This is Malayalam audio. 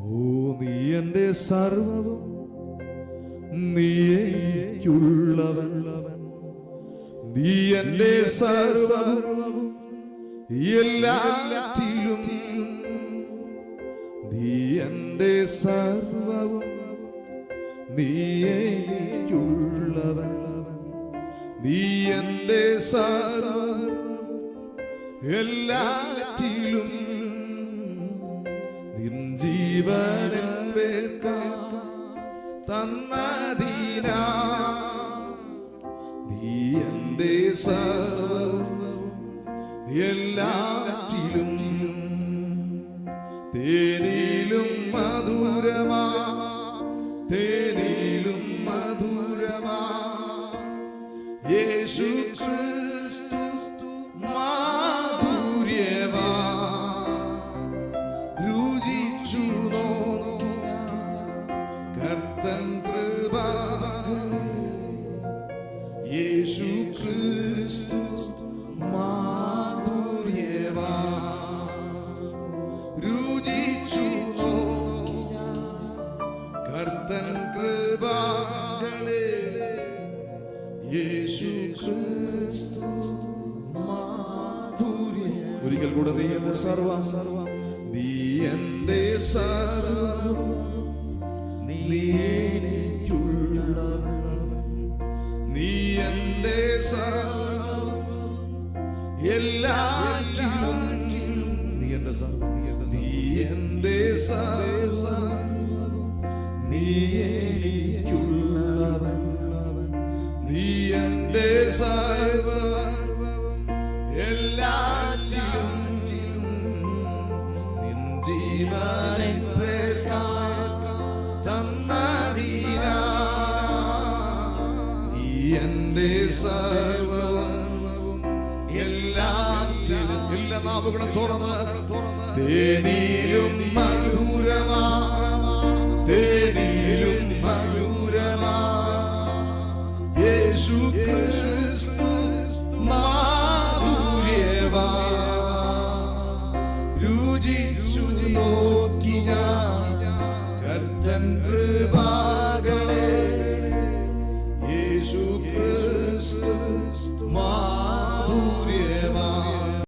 നീ എൻ്റെ സർവ്വവും, നീയുള്ളവൻ, നീ എൻ്റെ സർവ്വവും എല്ലാറ്റിലും, നീ എൻ്റെ സർവ്വവും, നീയുള്ളവൻ, നീ എൻ്റെ സർവ്വവും എല്ലാറ്റിലും, നിൻ ജീവനിൽ തന്നതിനാ നീ എൻ്റെ സർവ്വവും എല്ലാറ്റിലും. തേനിലും മധുരമാ, തേനിലും മധുരമാ യേശു ക്രിസ്തു മാധുര്യമാ. രുചിച്ചു നോക്കിയ കർത്തൻ കൃപകളെ, യേശു ക്രിസ്തു മാധുര്യമാ. രുചിച്ചു നോക്കിയ കർത്തൻ കൃപകളെ, യേശു ക്രിസ്തു മാധുര്യം. ഒരിക്കൽ കൂടെ നീ എൻ്റെ സർവ്വം, നീ എൻ്റെ സർവ്വം, നീ എനിക്കുള്ളവൻ, നീ എൻ്റെ സർവ്വം എല്ലാറ്റിലും, നീ എൻ്റെ സർവ്വം, നീ എൻ്റെ സർവ്വം, നീ എനിക്കുള്ളവൻ, നീ എൻ്റെ സർവ്വം എല്ലാറ്റിലും, നിൻ ജീവനിൽ തന്നതിനാ നീ എൻ്റെ സർവ്വവും എല്ലാറ്റിലും. എല്ലാ നാവുകളും തുറന്ന് തേനിലും മധുരമാ